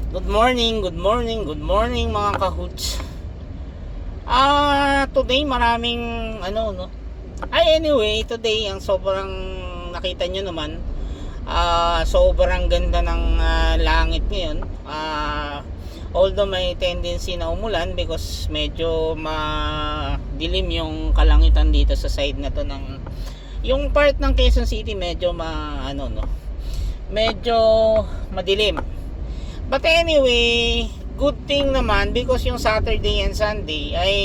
Good morning, good morning, good morning mga kahoots. Today maraming no. Anyway, today ang sobrang nakita nyo naman, sobrang ganda ng langit ngayon. Although may tendency na umulan because medyo madilim yung kalangitan dito sa side na to ng yung part ng Quezon City, medyo medyo madilim. But anyway, good thing naman because yung Saturday and Sunday ay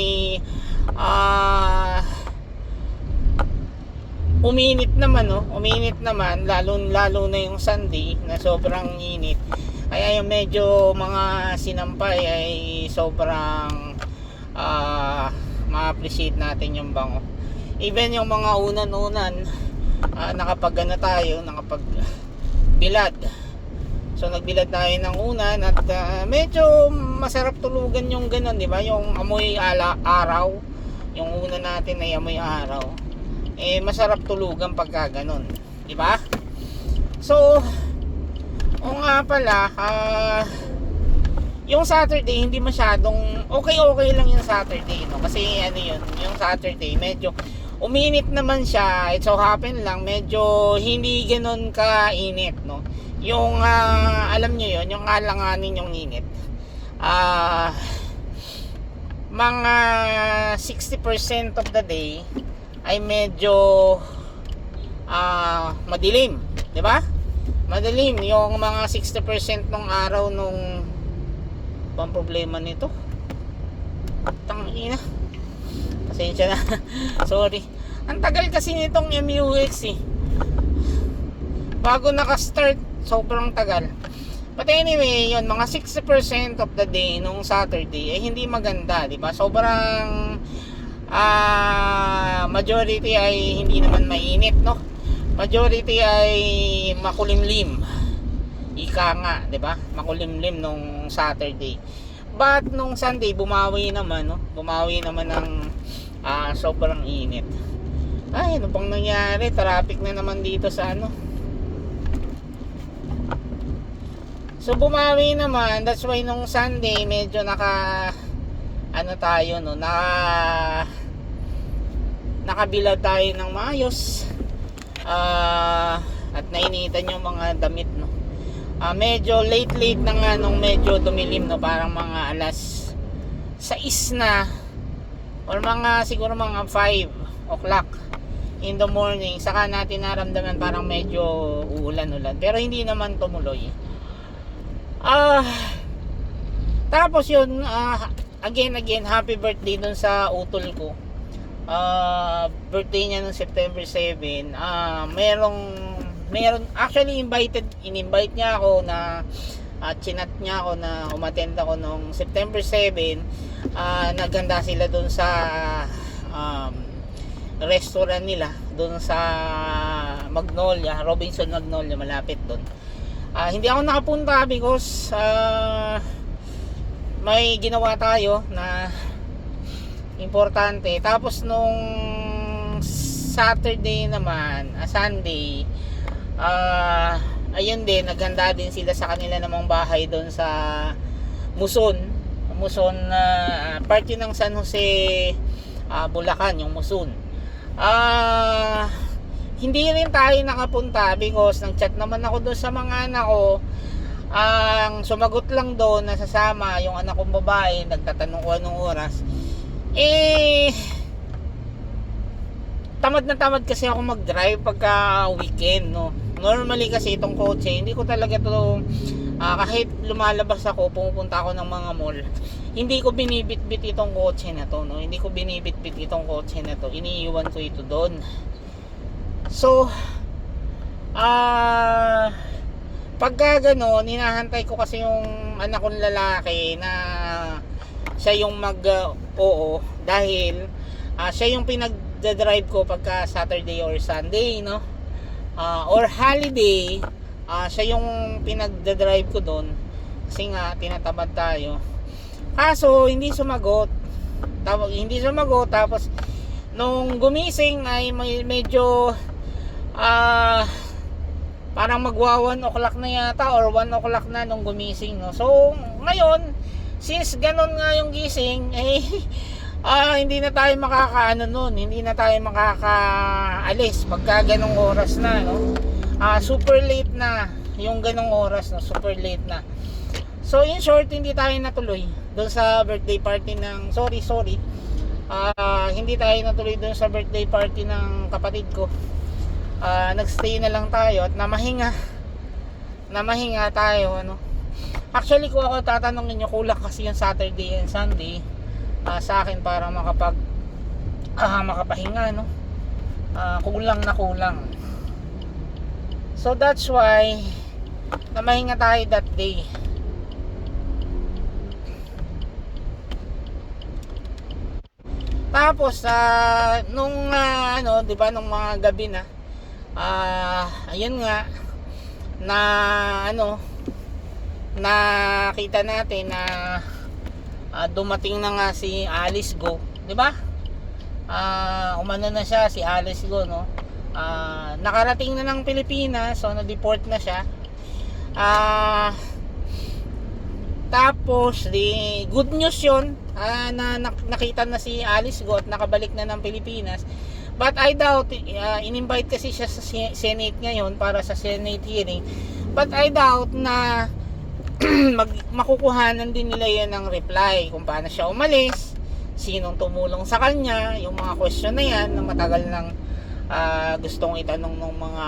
uminit naman, no? Uminit naman lalo na yung Sunday na sobrang init. Kaya yung medyo mga sinampay ay sobrang ma-appreciate natin yung bango. Even yung mga unan-unan, nakapag bilad. So nagbilad tayo ng unan at medyo masarap tulugan yung ganun, di ba? Yung amoy araw, yung unan natin ay amoy araw. Masarap tulugan pagka ganun, di ba? So, o nga pala, yung Saturday hindi masyadong okay lang yung Saturday, no? Kasi yung Saturday medyo uminit naman siya. It so happen lang medyo hindi ganoon ka-init, no? Yung alam nyo yun, yung alanganin yung init, mga 60% of the day ay medyo madilim, di ba? Madilim yung mga 60% ng araw nung bang problema nito. Tangina. Pasensya na. Sorry. Ang tagal kasi nitong MUX bago naka-start, sobrang tagal. But anyway, yun, mga 60% of the day nung Saturday ay hindi maganda, di ba? Sobrang majority ay hindi naman mainit, no? Majority ay makulimlim. Ika nga, di ba? Makulimlim nung Saturday. But nung Sunday bumawi naman, no? Bumawi naman ng sobrang init. Ay, ano bang nangyari? Traffic na naman dito sa So bumawi naman. That's why nung Sunday medyo tayo, no? Nakabilad tayo ng maayos. At nainitan yung mga damit, no? Medyo late na nga nung medyo dumilim, no? Parang mga alas 6 na or siguro mga 5 o'clock in the morning, saka natin naramdaman parang medyo uulan-ulan, pero hindi naman tumuloy. Tapos yun, again happy birthday dun sa utol ko. Birthday niya nung September 7. Meron actually in-invite niya ako na chinat niya ako na umattend ako nung September 7. Naghanda sila dun sa restaurant nila dun sa Magnolia, Robinson Magnolia, malapit dun. Hindi ako nakapunta because may ginawa tayo na importante. Tapos nung Saturday naman, Sunday, ayun din, naghanda din sila sa kanila namang bahay doon sa Muson, part yun ng San Jose, Bulacan, yung Muson. Hindi rin tayo nakapunta because nag-chat naman ako doon sa mga anak ko. Ang sumagot lang doon na sasama yung anak kong babae, nagtatanong ko anong oras. Tamad na tamad kasi ako mag-drive pagka weekend, no. Normally kasi itong kotse, hindi ko talaga to kahit lumalabas ako, pumupunta ako ng mga mall, hindi ko binibitbit itong kotse na to, no. Hindi ko binibitbit itong kotse na to. Iniiwan ko ito doon. So, pagka gano'n, hinahantay ko kasi yung anak kong lalaki na siya yung oo, dahil siya yung pinag-drive ko pagka Saturday or Sunday, no? Or holiday, siya yung pinag-drive ko doon kasi nga tinatamad tayo. Kaso hindi sumagot. Tapos nung gumising ay medyo parang magwa 1 o'clock na yata or 1 o'clock na nung gumising, no? So ngayon, since ganun nga yung gising, eh hindi na tayo makakaano nun, hindi na tayo makakaalis pagka ganong oras na, no? Super late na yung ganong oras, no? Super late na. So in short, hindi tayo natuloy doon sa birthday party ng hindi tayo natuloy doon sa birthday party ng kapatid ko. Nagstay na lang tayo at namahinga tayo, ano. Actually, kung ako tatanungin nyo, kulang kasi yung Saturday and Sunday sa akin para makapahinga, no. Kulang na kulang. So that's why namahinga tayo that day. Tapos nung 'di ba, nung mga gabi na, ayun nga na nakita natin na dumating na nga si Alice Go, 'di ba? Umano na siya si Alice Go, no. Nakarating na ng Pilipinas, so na-deport na siya. Tapos good news 'yon, na nakita na si Alice Go at nakabalik na ng Pilipinas. But I doubt, in-invite kasi siya sa Senate ngayon para sa Senate hearing. But I doubt na makukuhanan din nila yan ng reply kung paano siya umalis, sinong tumulong sa kanya, yung mga question na yan na matagal nang gustong itanong ng mga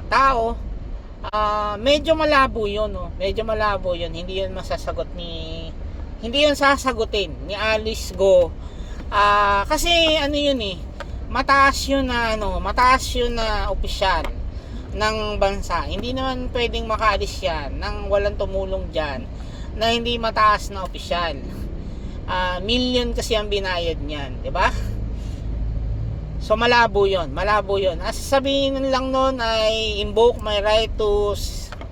tao. Medyo malabo yun, no? Medyo malabo yun. Hindi yun sasagutin ni Alice Go. Kasi yun mataas yun na opisyal ng bansa. Hindi naman pwedeng makaalis yan nang walang tumulong dyan na hindi mataas na opisyal. Million kasi ang binayad niyan, 'di ba? So malabo yun. Sabihin lang nun ay invoke my right to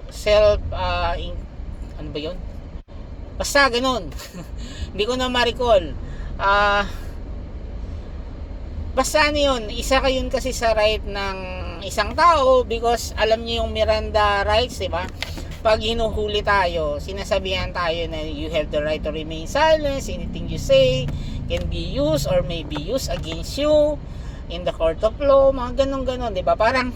self ano ba yun? Basta ganun. Hindi ko na ma-recall. Basta yun, isa yun kasi sa right ng isang tao, because alam niyo yung Miranda rights, diba? Pag hinuhuli tayo, sinasabihan tayo na you have the right to remain silent, anything you say can be used or may be used against you in the court of law, mga ganon, diba? Parang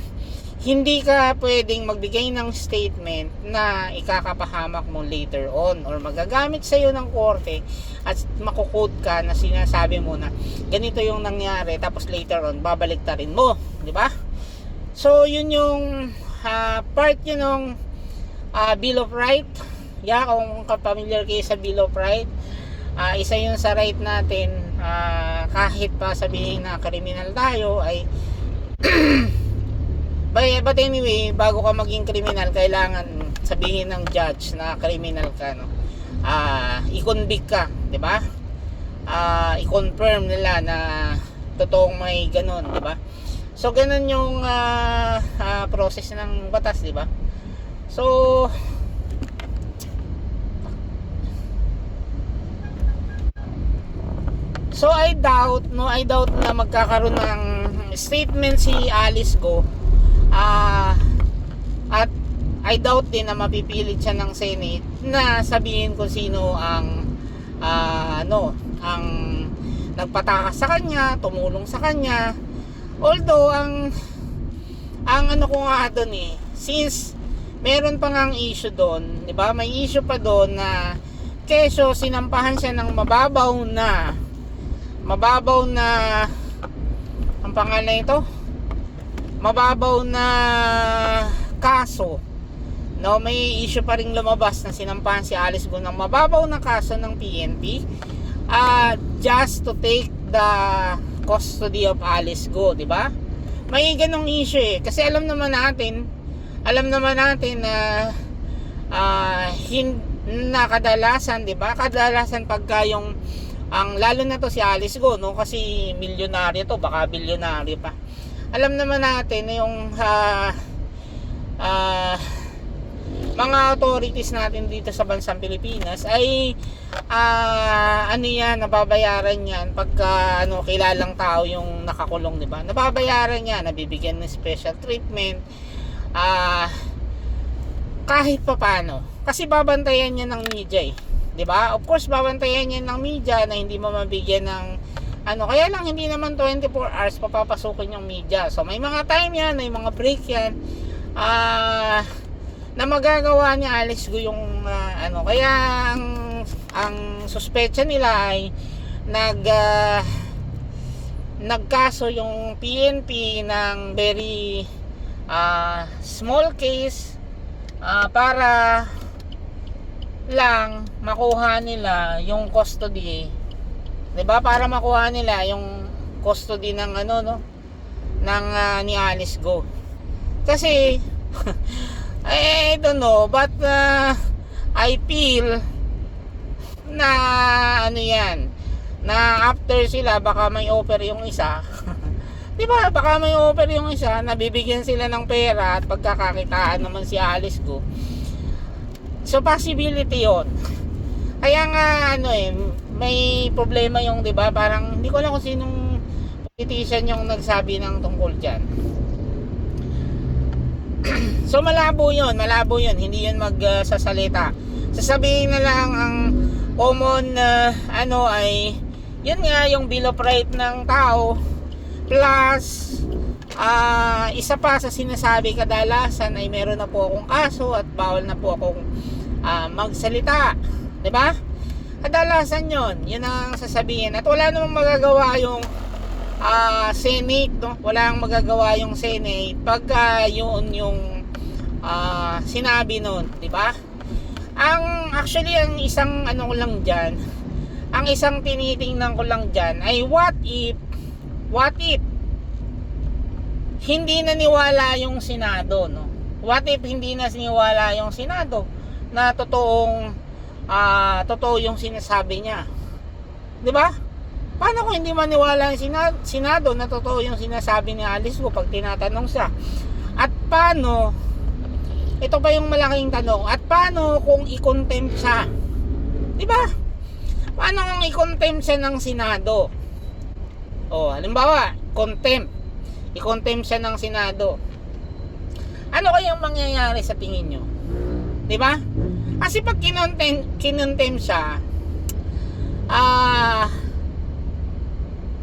hindi ka pwedeng magbigay ng statement na ikakapahamak mo later on or magagamit sa iyo ng korte at makukode ka na sinasabi mo na ganito yung nangyari, tapos later on babaliktarin mo, di ba? So yun yung part yun ng Bill of Right. Kung familiar kayo sa Bill of Right, isa yun sa right natin, kahit pa sabihin na kriminal tayo ay but anyway, bago ka maging kriminal, kailangan sabihin ng judge na kriminal ka, no? I-convict ka, 'di ba? I-confirm nila na totoong may ganun, 'di ba? So ganun yung process ng batas, 'di ba? So I doubt na magkakaroon ng statement si Alice Go. At I doubt din na mapipilit siya ng Senate na sabihin kung sino ang ang nagpatakas sa kanya, tumulong sa kanya. Although ang ko nga doon since meron pa ngang issue doon, 'di ba? May issue pa doon na keso sinampahan siya ng mababaw na ang pangalan nito, mababaw na kaso, no? May issue pa ring lumabas na sinampahan si Alice Go ng mababaw na kaso ng PNP, just to take the custody of Alice Go, di ba? May ganong issue kasi alam naman natin na kadalasan, di ba? Kadalasan pagka yung lalo na to si Alice Go, no? Kasi milyonaryo to, baka bilyonaryo pa. Alam naman natin na yung mga authorities natin dito sa bansang Pilipinas ay nababayaran yan pagka kilalang tao yung nakakulong, di ba? Nababayaran yan, nabibigyan ng special treatment, kahit papano, kasi babantayan niya ng media, 'di ba? Of course babantayan niya ng media na hindi mo mabigyan ng kaya lang hindi naman 24 hours papapasukin yung media. So may mga time yan, may mga break yan na magagawa ni Alice Go yung kaya ang suspecha nila ay nagkaso yung PNP ng very small case para lang makuha nila yung custody, 'di ba? Para makuha nila yung custody ng ni Alice Go. Kasi I don't know, but I feel na na after sila baka may offer yung isa. 'Di ba? Baka may offer yung isa, nabibigyan sila ng pera at pagkakakitaan naman si Alice Go. So possibility 'yon. Kaya nga may problema yung 'di ba? Parang hindi ko alam kung sinong politician yung nagsabi ng tungkol diyan. So malabo 'yon, hindi 'yun magsasalita. Sasabihin na lang ang common ay yun nga yung Bill of Rights ng tao plus isa pa sa sinasabi kadalasan ay meron na po akong kaso at bawal na po akong magsalita, 'di ba? Kadalasan yun ang sasabihin at wala namang magagawa yung Senate, no? Wala nang magagawa yung Senate pagka yun yung sinabi nun, 'di ba? Ang isang ko lang diyan, ang isang tinitingnan ko lang diyan ay what if hindi naniwala yung Senado, no? What if hindi naniwala yung Senado na totoo yung sinasabi niya, 'di ba? Paano kung hindi maniwala yung Senado na totoo yung sinasabi ni Alice Go pag tinatanong siya? At paano, ito pa yung malaking tanong, at paano kung i-contempt siya? 'Di ba? Paano kung i-contempt siya ng Senado? Halimbawa, i-contempt siya ng Senado. Ano kayang mangyayari sa tingin nyo? 'Di ba? Kasi pag kinontempt siya,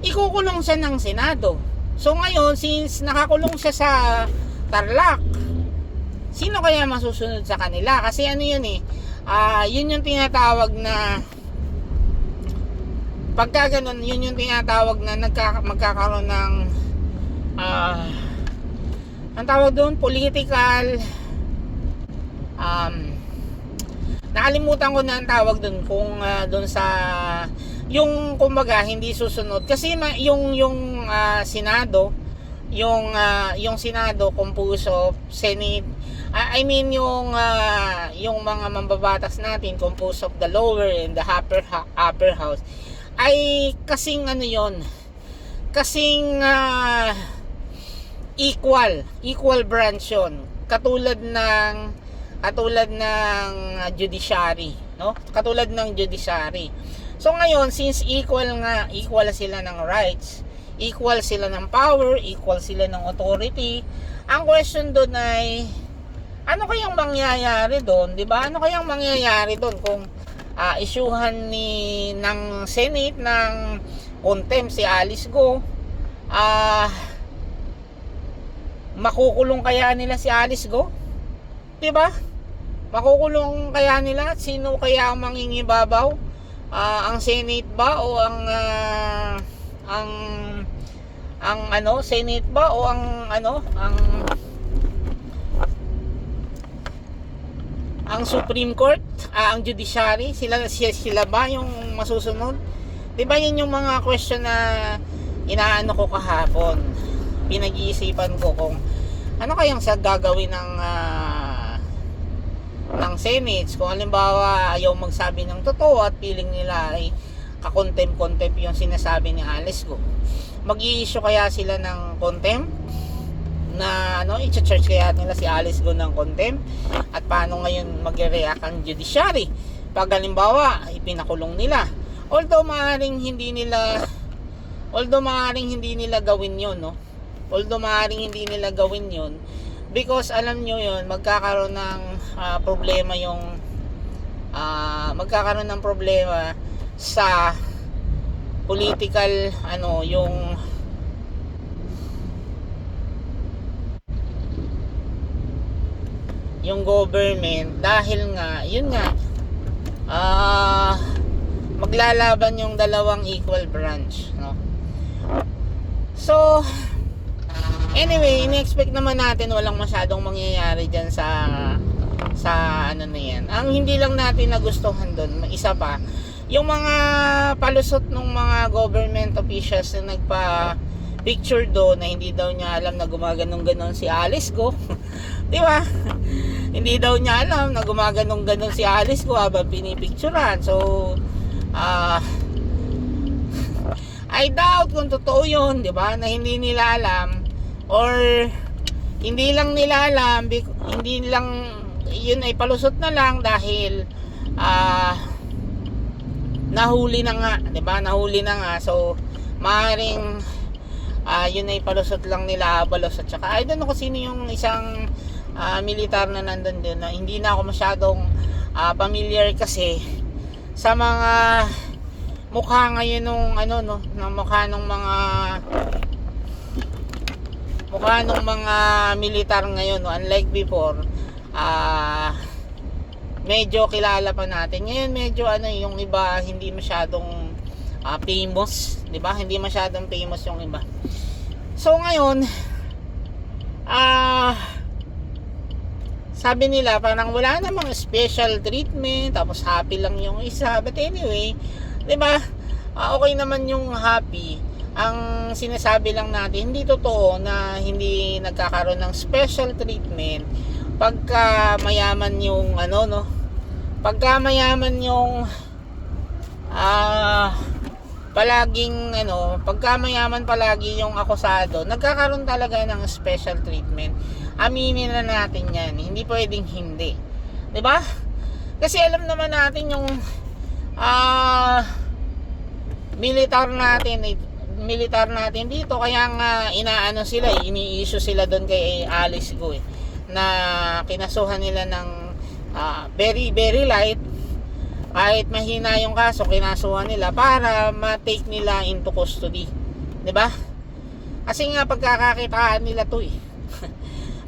ikukulong siya ng Senado. So ngayon, since nakakulong siya sa Tarlac, sino kaya masusunod sa kanila? Kasi yun yung tinatawag na pagka ganun, yun yung tinatawag na magkakaroon ng ang tawag doon, political nakalimutan ko na ang tawag doon kung doon sa yung kumbaga hindi susunod kasi yung Senado yung Senado composed of Senate, I mean yung mga mambabatas natin composed of the lower and the upper house ay kasing kasing equal branch yun, katulad ng judiciary, no? Katulad ng judiciary. So ngayon, since equal sila ng rights, equal sila ng power, equal sila ng authority, ang question doon ay ano kayang mangyayari doon, 'di ba? Ano kayang mangyayari doon kung isyuhan ng Senate ng contempt si Alice Go? Makukulong kaya nila si Alice Go? 'Di ba? Makukulong kaya nila? Sino kaya ang mangingibabaw? Ang Senate ba o ang Senate ba o ang Supreme Court, ang judiciary, sila ba yung masusunod? 'Di ba yun yung mga question na inaano ko kahapon. Pinag-iisipan ko kung ano kayang gagawin ng Senate kung halimbawa ayaw magsabi ng totoo at feeling nila ay kakontempt yung sinasabi ni Alice Go. Mag-i-issue kaya sila ng contempt na i-charge kaya nila si Alice Go ng contempt? At paano ngayon mag-react ang judiciary pag halimbawa ipinakulong nila? Although maaaring hindi nila gawin 'yon, no? Although maaaring hindi nila gawin 'yon Because alam nyo yun, magkakaroon ng problema yung magkakaroon ng problema sa political yung government, dahil nga yun nga maglalaban yung dalawang equal branch, no? So anyway, ini-expect naman natin walang masyadong mangyayari dyan sa ano na yan. Ang hindi lang natin nagustuhan doon, isa pa, yung mga palusot ng mga government officials na nagpa picture doon na hindi daw niya alam na gumaganong-ganon si Alice Go. Di ba? Hindi daw niya alam na gumaganong-ganon si Alice Go habang pinipicturean. So I doubt kung totoo yun, di ba? Na hindi nila alam, or hindi lang nila alam, hindi lang yun ay palusot na lang dahil nahuli na nga, di ba? Nahuli na nga. So maaaring yun ay palusot lang nila, Abalos at saka I don't know kung sino yung isang militar na nandun din, na hindi na ako masyadong familiar kasi sa mga mukha ngayon nung mukha nung mga militar ngayon, no? Unlike before, medyo kilala pa natin. Ngayon medyo yung iba hindi masyadong famous, 'di ba? Hindi masyadong famous yung iba. So ngayon, sabi nila parang wala namang special treatment, tapos happy lang yung isa. But anyway, 'di ba? Okay naman yung happy. Ang sinasabi lang natin, hindi totoo na hindi nagkakaroon ng special treatment pagka mayaman yung pagka mayaman yung pagka mayaman palagi yung akusado, nagkakaroon talaga ng special treatment. Aminin na natin yan, hindi pwedeng hindi, 'di ba? Kasi alam naman natin yung militar natin dito, kaya nga ini-issue sila doon kay Alice Go na kinasuhan nila ng very very light. Kahit mahina yung kaso, kinasuhan nila para ma-take nila into custody, 'di ba? Kasi nga pagkakakitaan nila 'to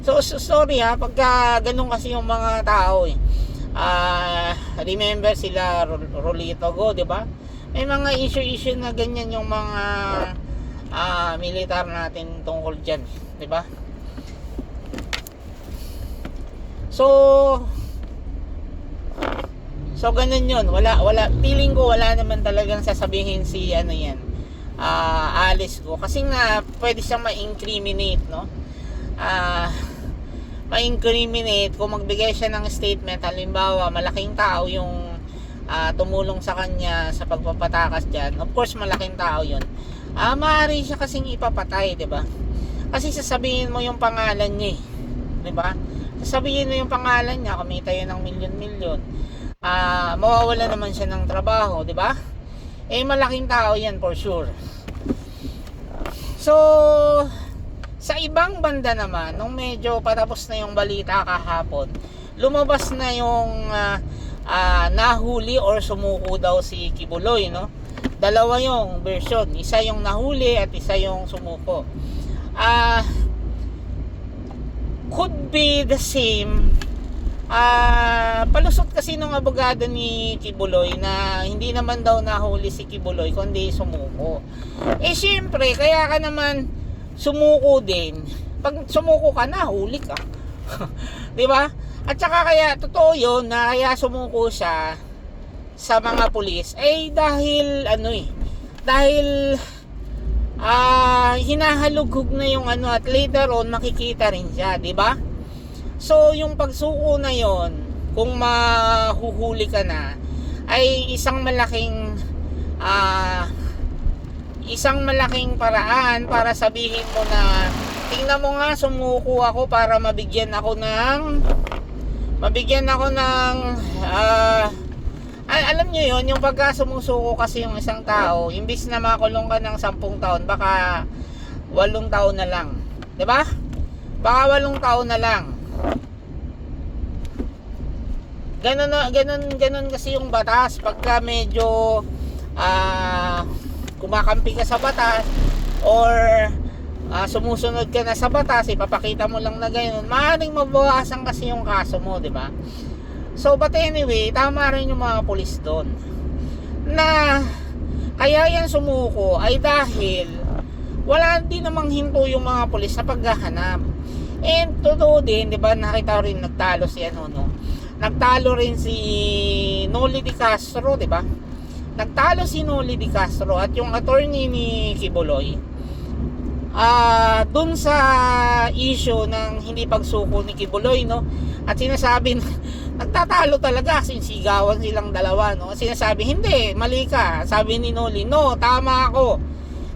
So sorry pagka ganun kasi yung mga tao remember sila Rolito Go, 'di ba? May mga issue na ganyan yung mga militar natin tungkol diyan, 'di ba? So ganun yun. Wala feeling ko wala naman talagang sasabihin si Alice Go, kasi nga pwede siyang ma-incriminate, no? Ma-incriminate kung magbigay siya ng statement. Halimbawa, malaking tao yung tumulong sa kanya sa pagpapatakas diyan. Of course, malaking tao yun. Maaari siya kasing ipapatay, 'di ba? Kasi sasabihin mo yung pangalan niya, 'di ba? Sasabihin mo yung pangalan niya, kumita yun ng milyon-milyon. Mawawala naman siya ng trabaho, 'di ba? Malaking tao 'yan for sure. So sa ibang banda naman, nung medyo patapos na yung balita kahapon, lumabas na yung nahuli or sumuko daw si Kibuloy, no? Dalawa yung version, isa yung nahuli at isa yung sumuko. Could be the same. Palusot kasi ng abogado ni Kibuloy na hindi naman daw nahuli si Kibuloy kundi sumuko. Syempre, kaya ka naman sumuko din. Pag sumuko ka, nahuli ka. 'Di ba? At saka kaya totoo 'yon na kaya sumuko siya sa mga pulis dahil dahil hinahalughog na yung at later on makikita rin siya, 'di ba? So yung pagsuko na 'yon, kung mahuhuli ka na, ay isang malaking paraan para sabihin mo na tingnan mo nga, sumuko ako para mabigyan ako ng alam nyo yun, yung pagka sumusuko kasi yung isang tao, imbis na makulong ka ng 10 taon, baka 8 taon na lang, 'di ba? baka 8 taon na lang. Ganun kasi yung batas. Pagka medyo kumakampi ka sa batas or sumusunod ka na sa batas, ipapakita mo lang na ganyan, maaaring mabawasan kasi yung kaso mo, di ba? So but anyway, tama rin yung mga pulis doon na kaya yan sumuko ay dahil wala din namang hinto yung mga pulis sa paghahanap. And totoo din, di ba, nakita rin nagtalo si nagtalo rin si Noli Di Castro, di ba? Nagtalo si Noli Di Castro at yung attorney ni Kibuloy dun sa issue ng hindi pagsuko ni Kibuloy, no? At sinasabi nagtatalo talaga, sinisigawan silang dalawa, no? Sinasabi, hindi, mali ka. Sabi ni Noli, no, tama ako.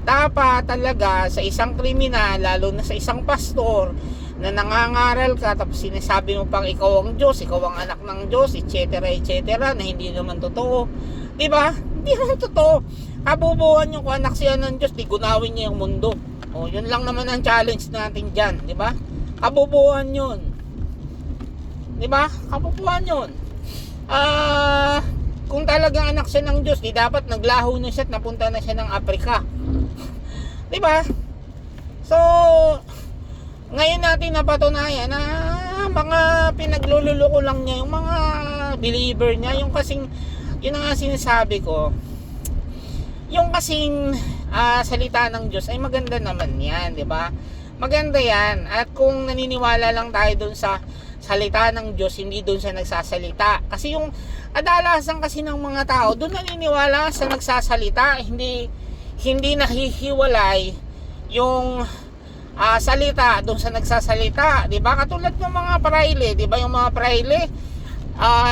Dapat talaga sa isang kriminal, lalo na sa isang pastor na nangangaral ka, tapos sinasabi mo pang ikaw ang Diyos, ikaw ang anak ng Diyos, etc., etc., na hindi naman totoo. Diba? Hindi naman totoo. Kabubuhan yung kung anak siya ng Diyos, di gunawin niya yung mundo. O, yun lang naman ang challenge natin dyan. Diba? Kabubuhan yun. Diba? Kabubuhan yun. Kung talagang anak siya ng Diyos, di dapat naglaho na siya at napunta na siya ng Afrika. Diba? So, ngayon natin napatunayan na mga pinaglululoko lang niya yung mga believer niya, yung kasing, yun ang sinasabi ko, yung kasing salita ng Diyos ay maganda naman yan, di ba? Maganda yan. At kung naniniwala lang tayo dun sa salita ng Diyos, hindi dun sa nagsasalita. Kasi yung adalasan kasi ng mga tao, dun naniniwala sa nagsasalita, hindi nahihiwalay yung salita doon sa nagsasalita, 'di ba? Katulad ng mga praile, 'di ba? Yung mga praile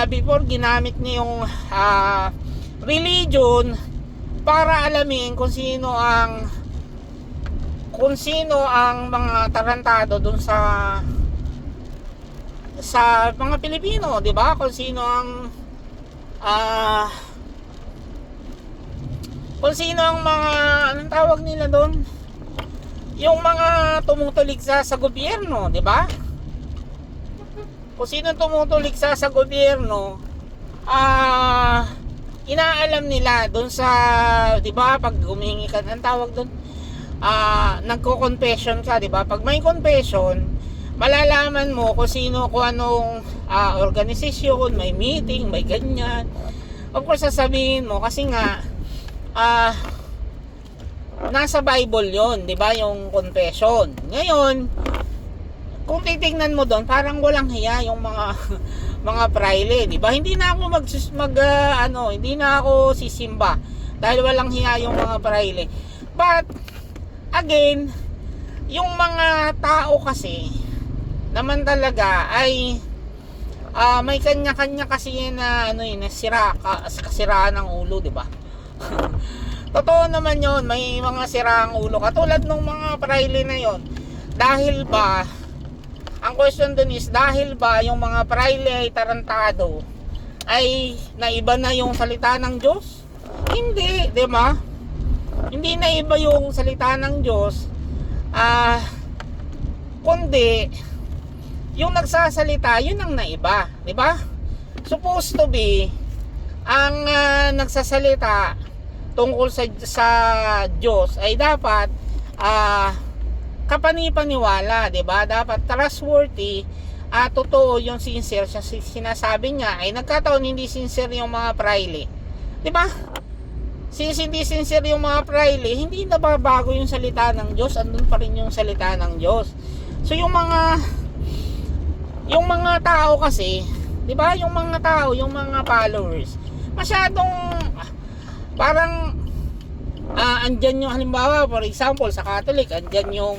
before ginamit niya yung religion para alamin kung sino ang mga tarantado doon sa mga Pilipino, 'di ba? Kung sino ang mga anong tawag nila doon? Yung mga tumutuligsa sa gobyerno, di ba? Kung sino tumutuligsa sa gobyerno, inaalam nila doon sa, di ba, pag humingi ka, ang tawag doon, nagko-confession ka, di ba? Pag may confession, malalaman mo kung sino, kung anong organisasyon, may meeting, may ganyan. Of course, sasabihin mo, kasi nga, nasa Bible yon, di ba, yung confession. Ngayon, kung titingnan mo doon, parang walang hiya yung mga mga praile, di ba? Hindi na ako hindi na ako sisimba dahil walang hiya yung mga praile. But again, yung mga tao kasi naman talaga ay may kanya-kanya kasi na kasiraan ng ulo, di ba? Totoo naman yon, may mga siraang ulo katulad ng mga praile na yon. Dahil ba, ang question dun is, dahil ba yung mga praile ay tarantado ay naiba na yung salita ng Diyos? Hindi, di ba? Hindi naiba yung salita ng Diyos, kundi yung nagsasalita, yun ang naiba, di ba? Supposed to be ang nagsasalita tungkol sa Diyos ay dapat kapani-paniwala, 'di ba? Dapat trustworthy, totoo yung sincere sa sinasabi niya. Ay nagkataon hindi sincere yung mga praile, 'di ba? Since hindi sincere yung mga praile, hindi nababago yung salita ng Diyos, andun pa rin yung salita ng Diyos. So yung mga tao kasi, 'di ba? Yung mga tao, yung mga followers, masyadong parang andyan yung, halimbawa, for example, sa Catholic, andyan yung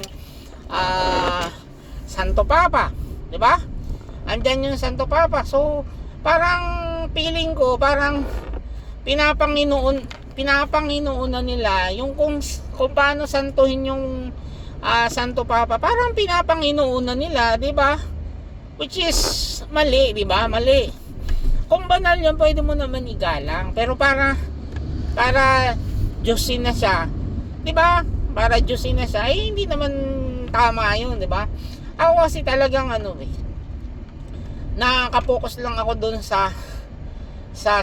Santo Papa, di ba? Andyan yung Santo Papa. So, parang feeling ko, parang pinapanginoon nila yung kung paano santuhin yung Santo Papa. Parang pinapanginoon nila, di ba? Which is mali, di ba? Mali. Kung banal yan, pwede mo naman igalang. Pero para Diyosin na siya, 'di ba? Para Diyosin na siya, hindi naman tama 'yun, 'di ba? Ako kasi talagang nakaka-focus lang ako doon sa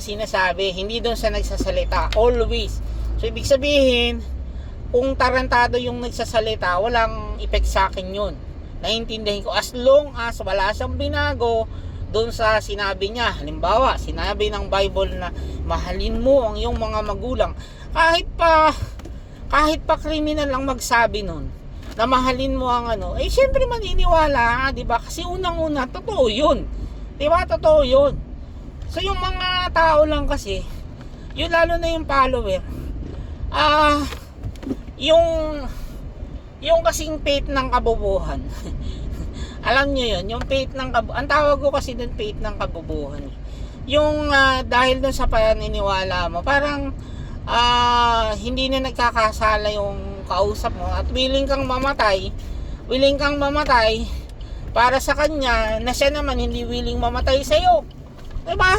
sinasabi, hindi doon sa nagsasalita, always. So ibig sabihin, kung tarantado yung nagsasalita, walang effect sa akin yun. Naiintindihan ko, as long as wala siyang binago doon sa sinabi niya. Halimbawa, sinabi ng Bible na mahalin mo ang iyong mga magulang. Kahit pa kriminal lang magsabi nun na mahalin mo ang syempre maniniwala, di ba? Kasi unang-una, totoo yun. Di ba? Totoo yun. So yung mga tao lang kasi, yun lalo na yung follower, yung kasing faith ng kabubuhan. Alam nyo yun, yung faith ng kabubuhan. Ang tawag ko kasi dun faith ng kabubuhan. Yung dahil dun sa paniniwala mo, parang hindi na nagkakasala yung kausap mo at willing kang mamatay para sa kanya na siya naman hindi willing mamatay sa'yo. Diba?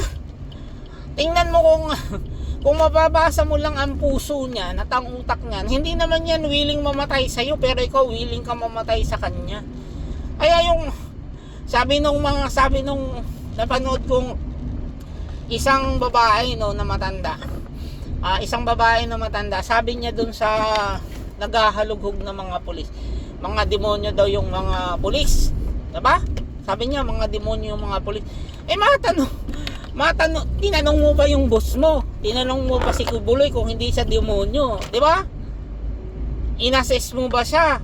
Tingnan mo kung mababasa mo lang ang puso niya at ang utak niya, hindi naman yan willing mamatay sa'yo, pero ikaw willing ka mamatay sa kanya. Kaya yung sabi nung napanood kong isang babae na matanda, sabi niya dun sa naghahalughog ng mga pulis, mga demonyo daw yung mga pulis, diba? Sabi niya mga demonyo yung mga pulis. Tinanong mo ba yung boss mo? Tinanong mo ba si Kubuloy kung hindi siya demonyo? Diba? Inassess mo ba siya?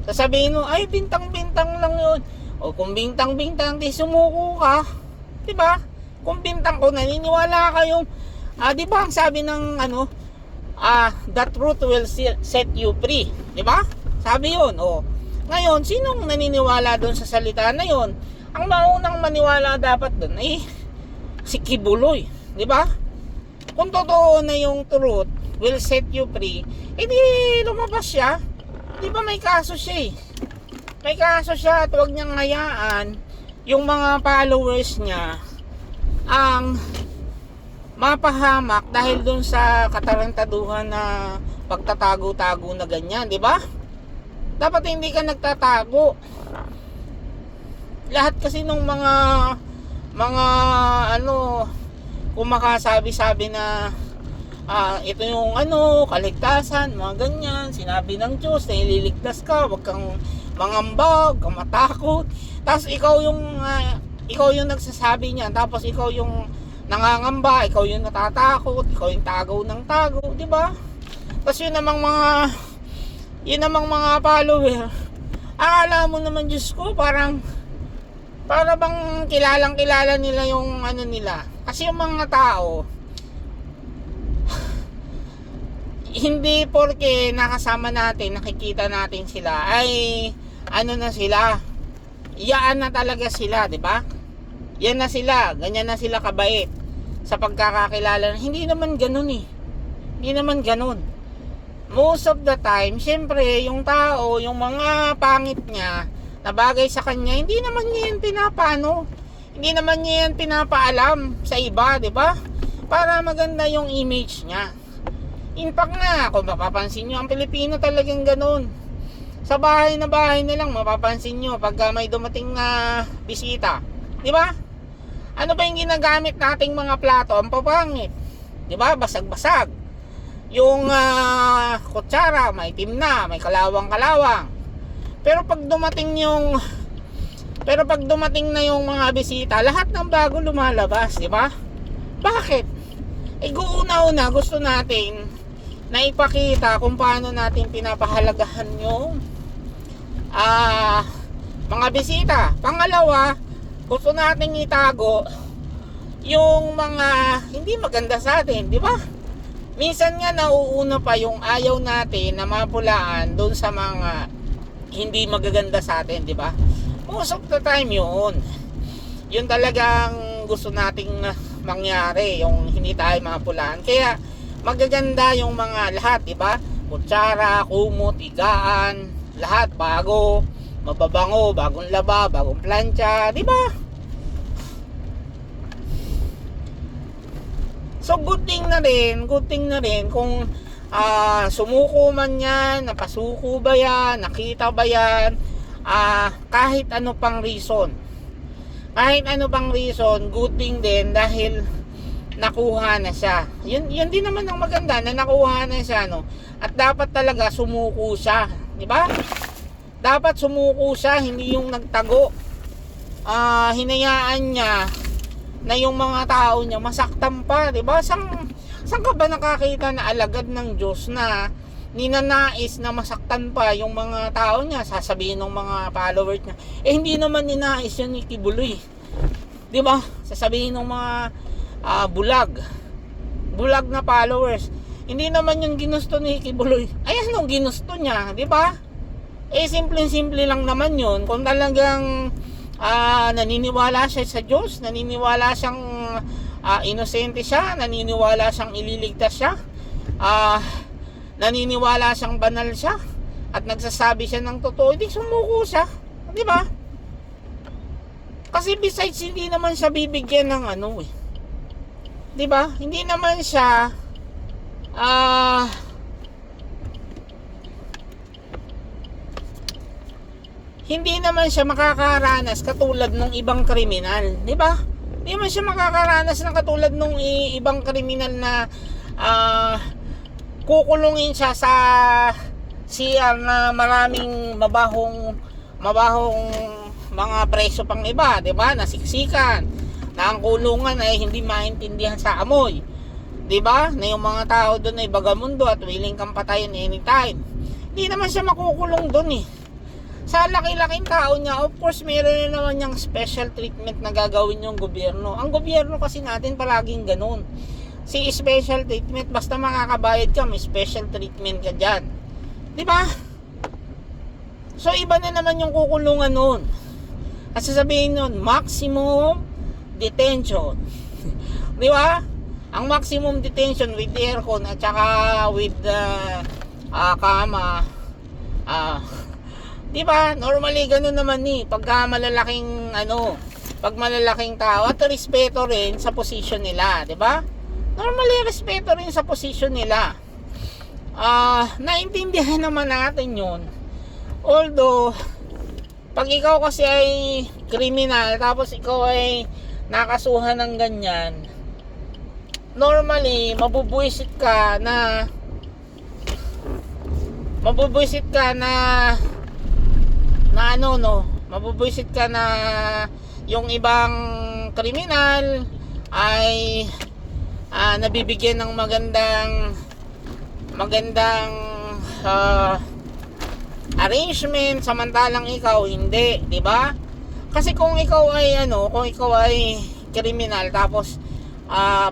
Sasabihin mo, ay bintang-bintang lang yun. O kung bintang-bintang, di sumuko ka. Diba? Kung bintang ko, naniniwala kayong diba ang sabi ng the truth will set you free, diba? Sabi yun. Ngayon, sinong naniniwala doon sa salita na yun? Ang maunang maniwala dapat doon ay si Kibuloy, diba? Kung totoo na yung truth will set you free, edi lumabas siya. Diba may kaso siya may kaso siya at huwag niyang hayaan yung mga followers niya ang mapahamak dahil dun sa katarantaduhan na pagtatago-tago na ganyan, di ba? Dapat hindi ka nagtatago. Lahat kasi nung mga kumakasabi-sabi na ito yung kaligtasan, mga ganyan, sinabi ng Diyos na ililigtas ka, wag kang mangamba, wag kang matakot. Tapos ikaw yung nagsasabi niyan, tapos ikaw yung nangangamba, ikaw yung natatakot, ikaw yung tagaw ng tago, di ba? Tapos yun namang mga follower, akala mo naman, Diyos ko, para bang kilala nila yung nila. Kasi yung mga tao, hindi porke nakasama natin, nakikita natin sila, ay na sila, iyaan na talaga sila, di ba? Yan na sila, ganyan na sila kabait sa pagkakakilala. Hindi naman ganun Hindi naman ganun. Most of the time, syempre, yung tao, yung mga pangit niya na bagay sa kanya, hindi naman niya yan hindi naman niya yan pinapaalam sa iba, di ba? Para maganda yung image niya. In fact nga, kung mapapansin nyo, ang Pilipino talagang ganun. Sa bahay na lang, mapapansin nyo pagka may dumating na bisita, di ba? Ano ba yung ginagamit nating mga plato? Ang papangit, di ba? Basag-basag. Yung kutsara, may itim na, may kalawang-kalawang. Pero pag dumating na yung mga bisita, lahat ng bago lumalabas, di ba? Bakit? Una gusto natin na ipakita kung paano natin pinapahalagahan yung mga bisita. Pangalawa, gusto natin itago yung mga hindi maganda sa atin, di ba? Minsan nga nauuna pa yung ayaw natin na mapulaan doon sa mga hindi magaganda sa atin, di ba? Most of the time yun talagang gusto nating mangyari, yung hindi tayo mapulaan. Kaya magaganda yung mga lahat, di ba? Kutsara, kumot, higaan, lahat bago, mababango, bagong laba, bagong plancha, di ba? So good thing na rin kung sumuko man yan, napasuko ba yan, nakita ba yan, kahit ano pang reason. Kahit ano pang reason, good thing din dahil nakuha na siya. Yun din naman ang maganda na nakuha na siya, no? At dapat talaga sumuko siya, di ba? Dapat sumuko siya, hindi yung nagtago. Hinayaan niya na yung mga tao niya masaktan pa, di ba? Saan ka ba nakakita na alagad ng Diyos na ninanais na masaktan pa yung mga tao niya? Sasabihin ng mga followers niya, hindi naman ninais yun ni Kibuloy, di ba? Sasabihin ng mga bulag na followers, hindi naman yung ginusto ni Kibuloy. Ay, anong ginusto niya, di ba? Simple lang naman yun. Kung talagang naniniwala siya sa Diyos, naniniwala siyang inosente siya, naniniwala siyang ililigtas siya, naniniwala siyang banal siya, at nagsasabi siya ng totoo, di sumuko siya, di ba? Kasi besides, hindi naman siya bibigyan ng di ba? Hindi naman siya hindi naman siya makakaranas katulad ng ibang kriminal, di ba? Hindi naman siya makakaranas ng katulad ng ibang kriminal na kukulungin siya sa CR na maraming mabahong mga preso pang iba, di ba? Nasiksikan, na ang kulungan ay hindi maintindihan sa amoy, di ba? Na yung mga tao doon ay bagamundo at willing kang patayin anytime. Hindi naman siya makukulong doon Sa laki-laking tao niya, of course, meron na naman yung special treatment na gagawin yung gobyerno. Ang gobyerno kasi natin palaging ganun. Si special treatment, basta makakabayad ka, may special treatment ka dyan. Di ba? So, iba na naman yung kukulungan nun. At sasabihin nun, maximum detention. Di ba? Ang maximum detention with aircon at saka with kama. Di ba? Normally, ganun naman pagka malalaking pag malalaking tao, at respeto rin sa position nila. Di ba? Normally, respeto rin sa posisyon nila. Naintindihan naman natin yun. Although, pag ikaw kasi ay kriminal, tapos ikaw ay nakasuhan ng ganyan, normally, mabubwisit ka na mabubwisit ka na yung ibang kriminal ay nabibigyan ng magandang arrangement, samantalang ikaw hindi, di ba? Kasi kung ikaw ay kriminal, tapos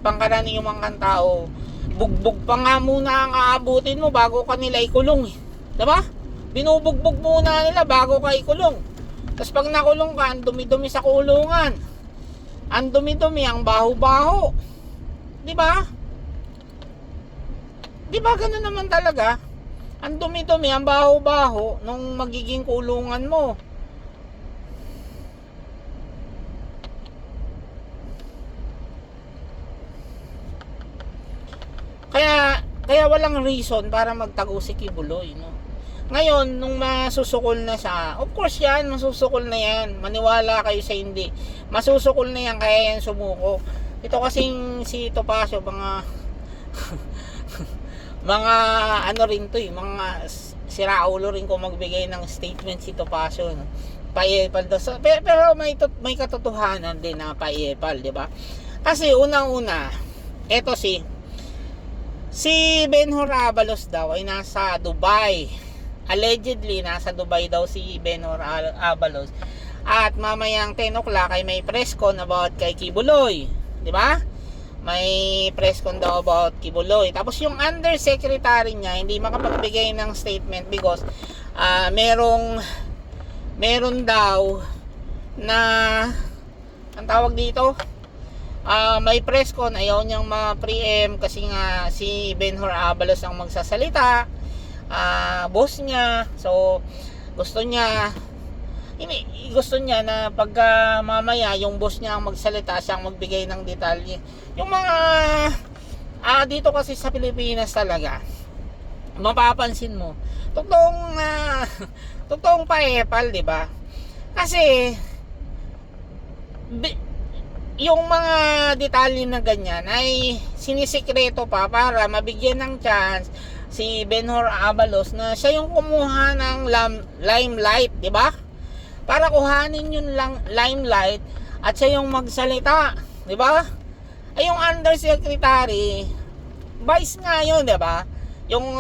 pangkaraniwang kang tao, bugbog pa nga muna ang aabutin mo bago ka nila ikulong, di ba? Binubugbog muna nila bago ka ikulong. Tapos pag nakulong ka, ang dumi-dumi sa kulungan, ang dumi-dumi, ang baho-baho, di ba? Di ba ganun naman talaga? Ang dumi-dumi, ang baho-baho nung magiging kulungan mo. Kaya walang reason para magtago si Kibuloy, no? Ngayon, nung masusukol na siya, of course yan, masusukol na yan. Maniwala kayo sa hindi. Masusukol na yan, kaya yan sumuko. Ito kasing si Topacio, mga rin to mga siraulo rin kung magbigay ng statement si Topacio, no? Paiepal daw. Pero may katotohanan din na paiepal, di ba? Kasi unang-una, eto si Benhur Abalos daw ay nasa Dubai. Allegedly, nasa Dubai daw si Benhur Abalos. At mamayang 10 o'clock ay may press con about kay Kibuloy. Di ba? May press con daw about Kibuloy. Tapos yung undersecretary niya hindi makapagbigay ng statement because meron daw na ang tawag dito, may press con, ayaw niyang ma-preempt kasi nga si Benhur Abalos ang magsasalita, boss niya. So gusto niya na pagka mamaya yung boss niya ang magsalita, siya ang magbigay ng detalye. Yung mga dito kasi sa Pilipinas talaga, mapapansin mo, totoong totoong paepal, di ba? Kasi yung mga detalye na ganyan ay sinisikreto pa para mabigyan ng chance si Benhur Abalos na siya yung kumuha ng limelight, di ba? Para kuhanin yung limelight at siya yung magsalita, di ba? Ay yung undersecretary, vice nga yun, di ba? Yung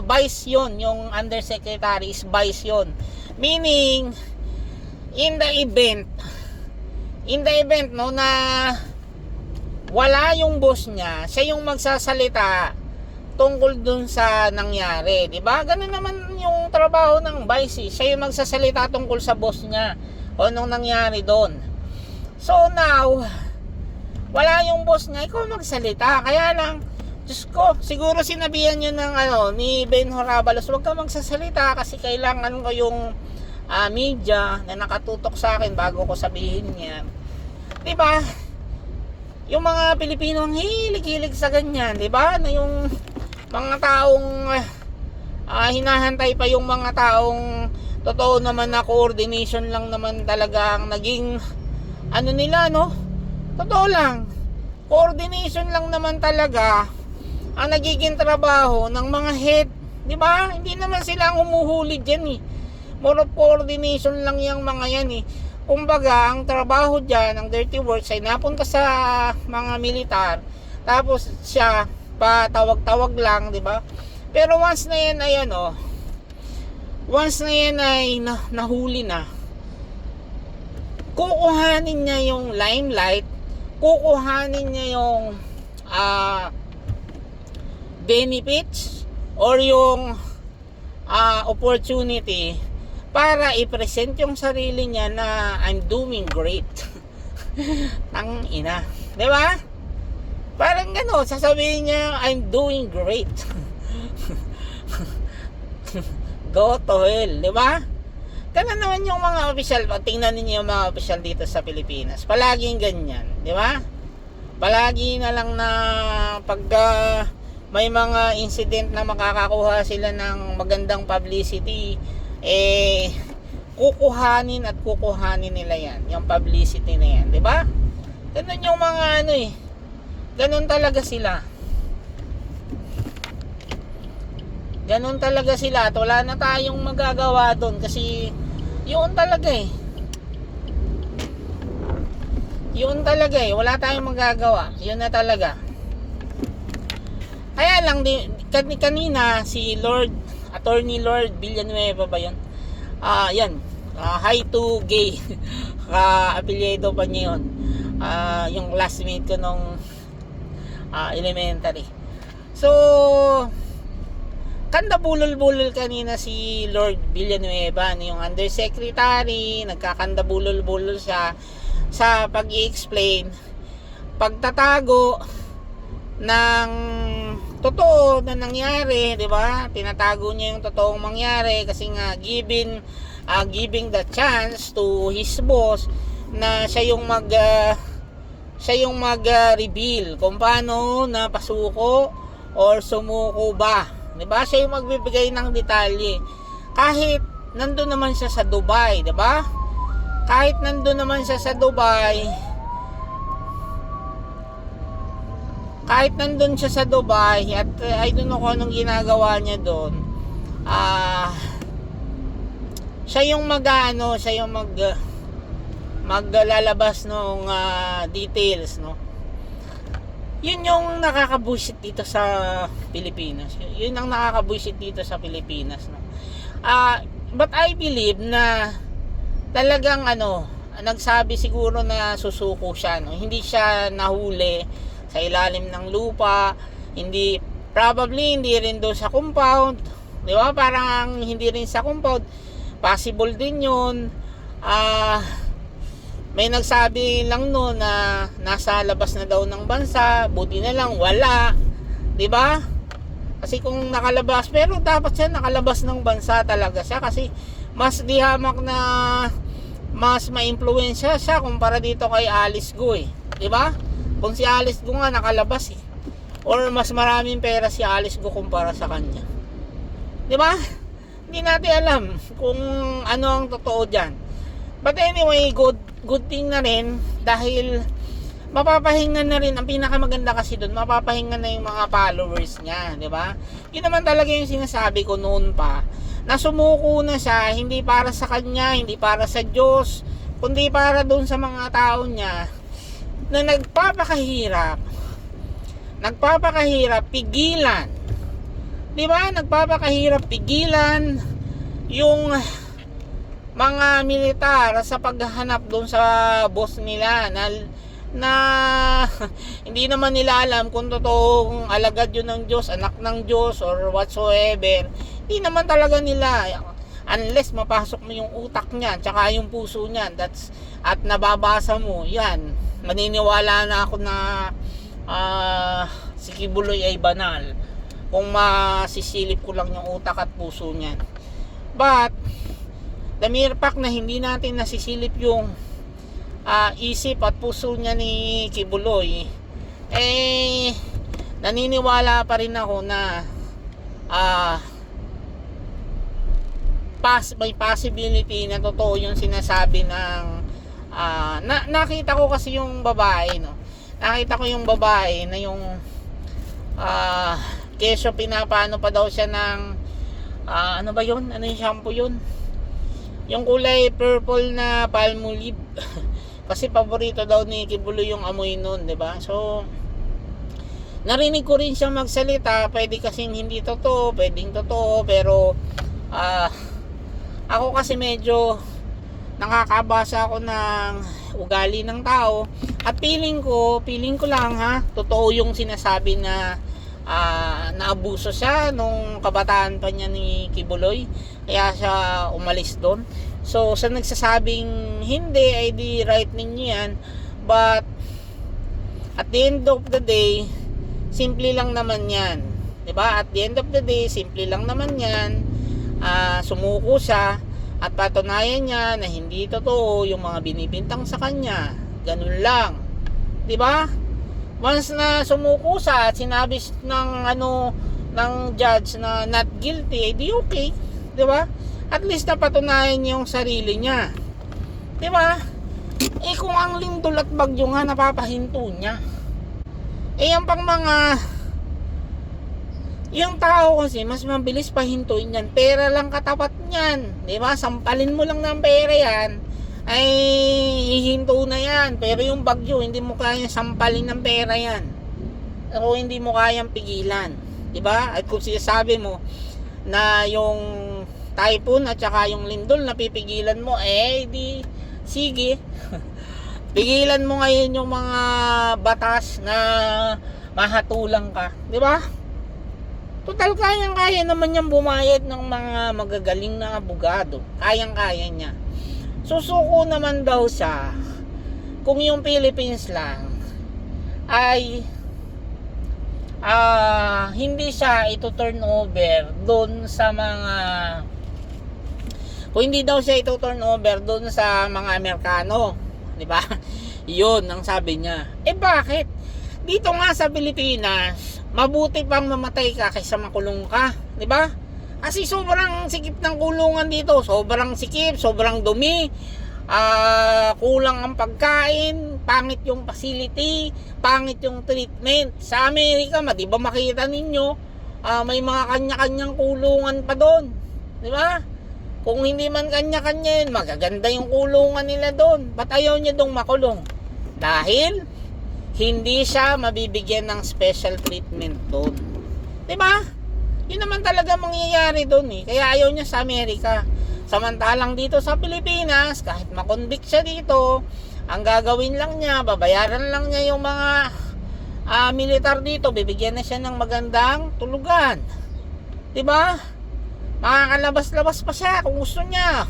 vice yun, yung undersecretary is vice yun. Meaning, in the event no na wala yung boss niya, siya yung magsasalita tungkol dun sa nangyari, di ba? Ganun naman yung trabaho ng vice, siya yung magsasalita tungkol sa boss niya o nung nangyari doon. So now, wala yung boss niya, ikaw magsalita. Kaya lang, Diyos ko, siguro sinabihan nyo ng ni Benhur Abalos, huwag ka magsasalita kasi kailangan ko yung media na nakatutok sa akin bago ko sabihin yan. Diba? Yung mga Pilipino ang hilig-hilig sa ganyan, diba? Na yung mga taong hinahantay pa yung mga taong totoo naman na coordination lang naman talaga ang naging nila, no? Totoo lang, coordination lang naman talaga ang nagiging trabaho ng mga head, di ba? Hindi naman sila ang humuhuli dyan eh. More of coordination lang yung mga yan eh. Kumbaga, ang trabaho dyan, ang dirty works ay napunta sa mga militar, tapos siya pa tawag-tawag lang, di ba? Pero once na yan ay nahuli na, kukuhanin niya yung limelight, kukuhanin niya yung benefits or yung opportunity para i-present yung sarili niya na I'm doing great. Ang ina, di ba? Parang gano'n, sasabihin niya I'm doing great. Go to hell, di ba? Ganun naman yung mga opisyal. Tingnan niyo yung mga opisyal dito sa Pilipinas. Palaging ganyan, di ba? Palagi na lang na pag may mga incident na makakakuha sila ng magandang publicity, kukuhanin at kukuhanin nila yan, yung publicity na yan, di ba? Ganun yung mga ganun talaga sila. Ganun talaga sila at wala na tayong magagawa doon kasi yun talaga wala tayong magagawa, yun na talaga. Kaya lang kanina si Attorney Lord Villanueva ba yun? Yan, hi to gay. Apelyido pa niya yun. Yung classmate ko nung elementary. So kanda bulol-bulol kanina si Lord Villanueva, yung undersecretary, nagkakanda bulol-bulol siya sa pag-i-explain, pagtatago ng totoo na nangyari, di ba? Tinatago niya yung totoong mangyari kasi nga giving the chance to his boss na siya yung mag-reveal kung paano napasuko or sumuko ba. Diba? Siya yung magbibigay ng detalye. Kahit nandun naman siya sa Dubai, diba? Kahit nandun naman siya sa Dubai, at I don't know kung anong ginagawa niya doon. Siya yung maglalabas ng details, no? Yun yung nakakabuisit dito sa Pilipinas. Yun ang nakakabuisit dito sa Pilipinas, no? But I believe na talagang nagsabi siguro na susuko siya, no? Hindi siya nahuli sa ilalim ng lupa, probably hindi rin doon sa compound, di ba? Parang hindi rin sa compound, possible din yun. May nagsabi lang no na nasa labas na daw ng bansa, buti na lang wala, di ba? Kasi kung nakalabas, pero dapat siya nakalabas ng bansa talaga siya kasi mas dihamak na mas maimpluwensya siya kumpara dito kay Alice Go, di ba? Kung si Alice Go nga nakalabas or mas maraming pera si Alice Go kumpara sa kanya. Di ba? Hindi natin alam kung ano ang totoo dyan. But anyway, good thing na rin dahil mapapahingan na rin. Ang pinakamaganda kasi doon, mapapahingan na yung mga followers niya, di ba? Yun naman talaga yung sinasabi ko noon pa, na sumuko na siya, hindi para sa kanya, hindi para sa Diyos, kundi para doon sa mga tao niya na nagpapakahirap pigilan, di ba? Nagpapakahirap pigilan yung mga militar sa paghahanap doon sa boss nila na hindi naman nila alam kung totoong alagad yun ng Diyos, anak ng Diyos or whatsoever. Hindi naman talaga nila, unless mapasok mo yung utak niyan tsaka yung puso niyan, at nababasa mo yan, maniniwala na ako na si Kibuloy ay banal kung masisilip ko lang yung utak at puso niyan. But the mere fact na hindi natin nasisilip yung isip at puso niya ni Kibuloy, naniniwala pa rin ako na may possibility na totoo yung sinasabi ng nakita ko kasi yung babae, no? Nakita ko yung babae na yung kesyo pinapano pa daw siya ng ano ba yun? Ano yung shampoo yun? Yung kulay purple na Palmolive. Kasi paborito daw ni Kibuloy yung amoy nun, 'di ba? So narinig ko rin siya magsalita, pwede kasing hindi totoo, pwedeng totoo, pero ako kasi medyo nakakabasa ako ng ugali ng tao at feeling ko lang totoo yung sinasabi na naabuso siya nung kabataan pa niya ni Kibuloy, kaya siya umalis doon. So sa nagsasabing hindi ay di right ninyo yan, but at the end of the day simple lang naman yan, 'di ba? At the end of the day simple lang naman yan. Sumuko siya at patunayan niya na hindi totoo yung mga binibintang sa kanya. Ganun lang, 'di ba? Once na sumuko siya at sinabi ng judge na not guilty, di okay, 'di ba? At least napatunayan niya yung sarili niya, 'di ba? Kung ang lindol at bagyo nga napapahinto niya, yan pang mga yung tao kasi mas mabilis pahintuin yan, pera lang katapat niyan, 'di ba? Sampalin mo lang ng pera yan, ay hihinto na yan. Pero yung bagyo, hindi mo kayang sampalin ng pera yan, o hindi mo kayang pigilan, 'di ba? At kung sinasabi mo na yung typhoon at saka yung lindol napipigilan mo, di sige. Pigilan mo ngayon yung mga batas na mahatulang ka, 'di ba? Total kayang-kaya naman niyang bumayad ng mga magagaling na abogado. Kayang-kaya niya. Susuko naman daw siya kung yung Philippines lang ay hindi siya ito turn over doon sa mga, kung hindi daw siya ito turn over doon sa mga Amerikano, di ba? Yun ang sabi niya. Bakit? Dito nga sa Pilipinas, mabuti pang mamatay ka kaysa makulong ka, di ba? Kasi sobrang sikip ng kulungan dito, sobrang sikip, sobrang dumi, kulang ang pagkain, pangit yung facility, pangit yung treatment. Sa Amerika, di ba makita ninyo, may mga kanya-kanyang kulungan pa doon, di ba? Kung hindi man kanya-kanya yun, magaganda yung kulungan nila doon. Ba't ayaw niya doon makulong? Dahil hindi siya mabibigyan ng special treatment doon, di ba? Yun naman talaga mangyayari doon Kaya ayaw niya sa Amerika. Samantalang dito sa Pilipinas, kahit makonvict siya dito, ang gagawin lang niya, babayaran lang niya yung mga militar dito, bibigyan na siya ng magandang tulugan, di ba? Makakalabas-labas pa siya kung gusto niya,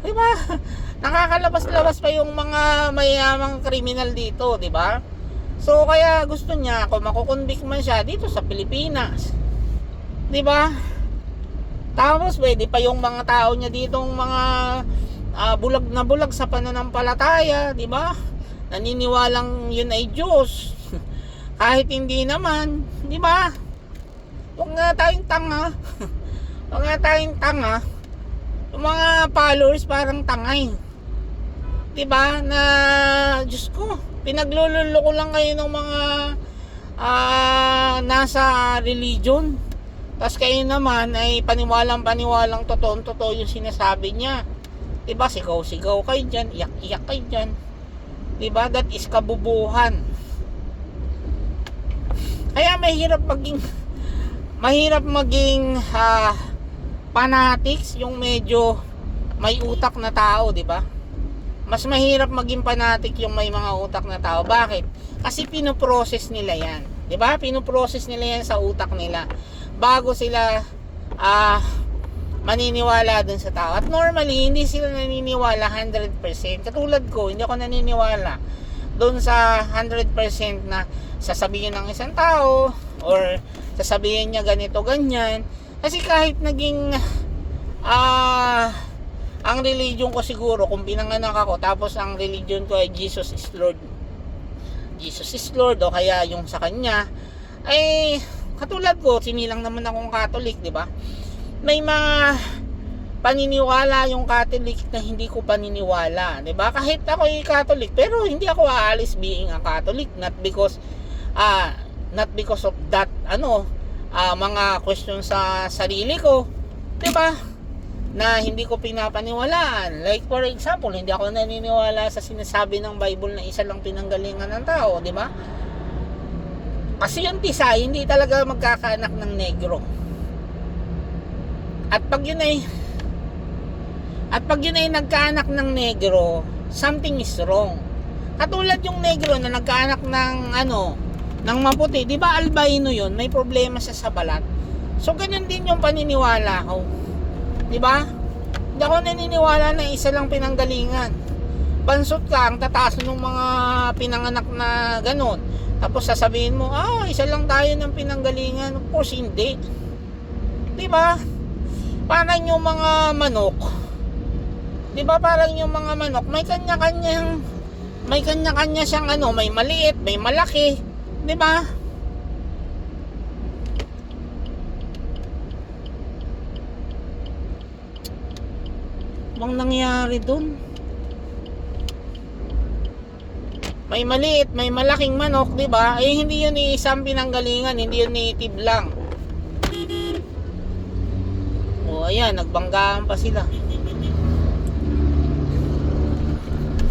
di ba? Nakakalabas-labas pa yung mga mayamang kriminal dito, di ba? So kaya gusto niya, kung makukonvict man siya dito sa Pilipinas, di ba? Tapos pwede pa yung mga tao niya ditong mga bulag na bulag sa pananampalataya, di ba? Naniniwalang yun ay Diyos. Kahit hindi naman, di ba? Huwag nga tayong tanga. Huwag nga tayong tanga. Yung mga followers parang tangay. Di ba? Na, Diyos ko, pinaglululo ko lang kayo ng mga nasa religion. Tapos kayo naman ay paniwalang totoo yung sinasabi niya. Diba? Sigaw kayo dyan, iyak kayo dyan. Diba? That is kabubuhan. Kaya mahirap maging fanatics yung medyo may utak na tao, diba? Mas mahirap maging fanatic yung may mga utak na tao. Bakit? Kasi pinoprocess nila yan. Diba? Pinoprocess nila yan sa utak nila bago sila maniniwala dun sa tao. At normally, hindi sila naniniwala 100%. Katulad ko, hindi ako naniniwala dun sa 100% na sasabihin ng isang tao or sasabihin niya ganito, ganyan. Kasi kahit naging ang religion ko siguro, kung pinanganak ako tapos ang religion ko ay Jesus is Lord, Jesus is Lord, o kaya yung sa kanya, ay katulad ko, sinilang naman akong Catholic, di ba? May mga paniniwala yung Catholic na hindi ko paniniwala, di ba? Kahit ako ay Catholic, pero hindi ako aalis being a Catholic, not because of that mga question sa sarili ko, di ba? Na hindi ko pinapaniwalaan. Like for example, hindi ako naniniwala sa sinasabi ng Bible na isa lang pinanggalingan ng tao, di ba? Kasi yung Tisay, hindi talaga magkakaanak ng negro. At pag yun ay nagkaanak ng negro, something is wrong. Katulad yung negro na nagkaanak ng maputi, di ba albino yun, may problema siya sa balat. So ganun din yung paniniwala ko. Di ba? Hindi ako naniniwala na isa lang pinanggalingan. Bansot ka, ang tataas ng mga pinanganak na ganun. Tapos sasabihin mo, isa lang tayo ng pinanggalingan. Of course, hindi. Diba? Parang yung mga manok. Diba parang yung mga manok, may kanya-kanya siyang may maliit, may malaki. Diba? Bang nangyari dun? May maliit, may malaking manok, di ba? Hindi yun ni isang pinanggalingan, hindi yun native lang. Ayan, nagbanggaan pa sila.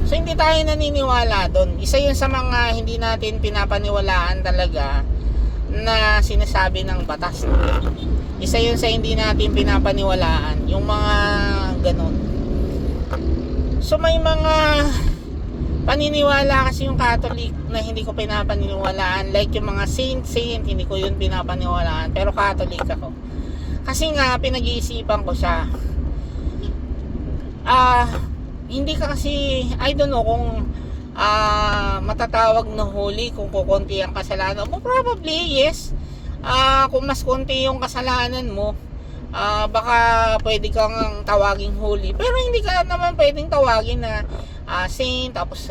So hindi tayo naniniwala doon. Isa yun sa mga hindi natin pinapaniwalaan talaga na sinasabi ng batas. Isa yun sa hindi natin pinapaniwalaan, yung mga ganun. So may mga paniniwala kasi yung Catholic na hindi ko pinapaniwalaan, like yung mga saint, hindi ko yun pinapaniwalaan, pero Catholic ako kasi nga pinag-iisipan ko siya. Hindi ka kasi, I don't know kung matatawag na holy kung kukunti ang kasalanan mo. Probably yes. Kung mas konti yung kasalanan mo, baka pwede kang tawaging holy, pero hindi ka naman pwedeng tawagin na saint. Tapos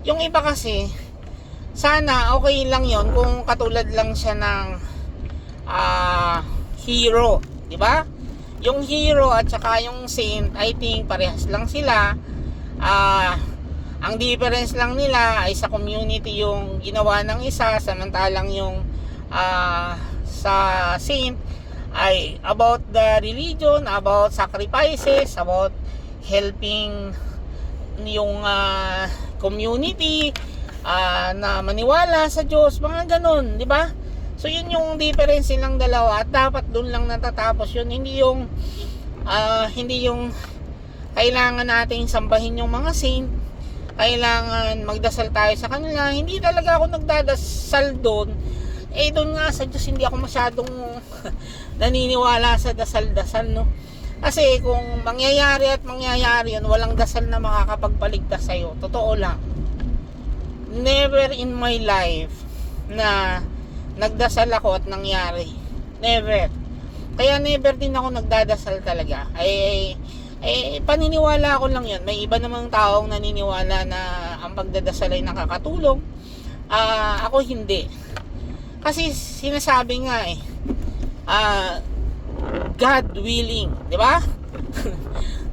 yung iba kasi sana okay lang yon kung katulad lang siya ng hero, di ba? Yung hero at saka yung saint, I think parehas lang sila. Ang difference lang nila ay sa community yung ginawa ng isa, samantalang yung sa saint ay about the religion, about sacrifices, about helping yung community na maniwala sa Diyos, mga ganun, di ba? So yun yung difference nilang dalawa at dapat doon lang natatapos yun. Hindi yung kailangan nating sambahin yung mga saint, kailangan magdasal tayo sa kanila. Hindi talaga ako nagdadasal doon. Doon nga sa Diyos hindi ako masyadong naniniwala sa dasal-dasal, no? Kasi kung mangyayari yun, walang dasal na makakapagpaligtas sa'yo. Totoo lang. Never in my life na nagdasal ako at nangyari. Never. Kaya never din ako nagdadasal talaga. Paniniwala ko lang yun. May iba namang taong naniniwala na ang pagdadasal ay nakakatulong Ako hindi. Kasi sinasabi nga God willing, di ba?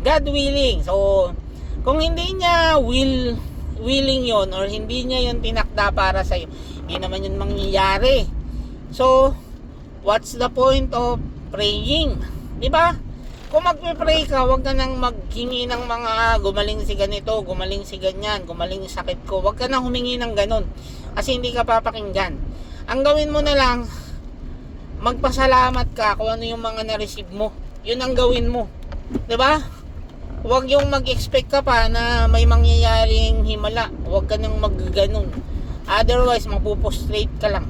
God willing. So, kung hindi niya willing yon, or hindi niya yon tinakda para sa iyo, hindi naman yun mangyayari. So, what's the point of praying? Di ba? Kung magpe-pray ka, wag ka nang maghingi ng mga gumaling si ganito, gumaling si ganyan, gumaling yung sakit ko. Wag ka nang humingi ng ganun. Kasi hindi ka papakinggan. Ang gawin mo na lang, magpasalamat ka kung ano yung mga na-receive mo. Yun ang gawin mo. 'Di ba? Huwag yung mag-expect ka pa na may mangyayaring himala. Huwag ka nang magganon. Otherwise, mapuprostrate ka lang.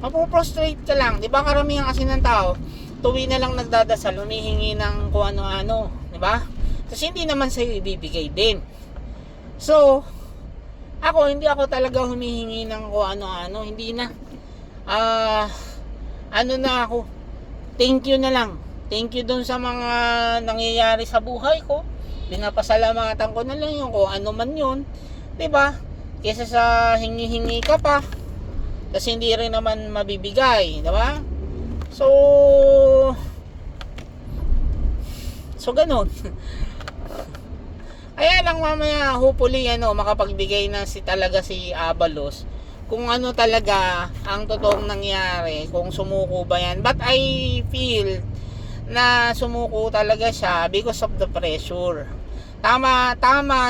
Mapuprostrate ka lang. 'Di ba? Karamihan kasi ng tao, tuwi na lang nagdadasal, humihingi ng kung ano-ano, 'di ba? Kasi hindi naman sa'yo ibibigay din. So, hindi ako talaga humihingi ng kung ano-ano, hindi na. Ano na ako, thank you na lang. Thank you dun sa mga nangyayari sa buhay ko. Pinapasalamatan ko na lang yung kung ano man yun, 'di ba? Kaysa sa hingi-hingi ka pa kasi hindi rin naman mabibigay, 'di ba? So ganun. Kaya lang mamaya hopefully makapagbigay na talaga si Abalos kung ano talaga ang totoong nangyari, kung sumuko ba yan. But I feel na sumuko talaga siya because of the pressure. Tama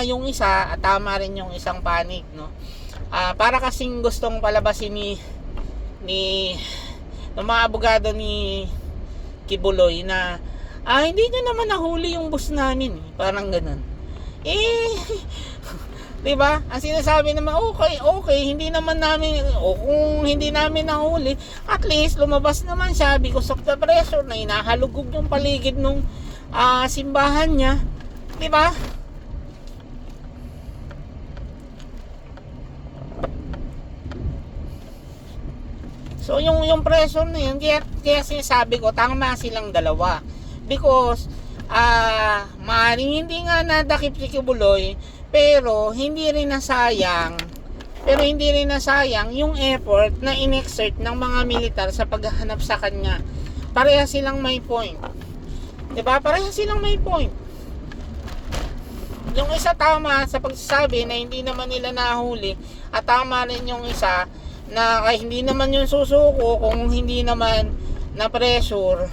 yung isa at tama rin yung isang panic, no? Para kasing gustong palabasin ni ng mga abogado ni Kibuloy na hindi nyo naman nahuli yung boss namin, parang ganun. Diba? Ang sinasabi naman, okay, hindi naman namin, kung hindi namin nahuli, at least lumabas naman siya because of the pressure na inahalugog yung paligid nung simbahan niya. Diba? So yung pressure na yun, kaya sinasabi ko, tama silang dalawa. Because maaaring hindi nga nadakip si Kibuloy, pero hindi rin nasayang yung effort na inexert ng mga militar sa paghahanap sa kanya. Pareha silang may point. 'Di ba? Pareha silang may point. Yung isa tama sa pagsasabi na hindi naman nila nahuli, at tama rin yung isa na hindi naman yung susuko kung hindi naman na pressure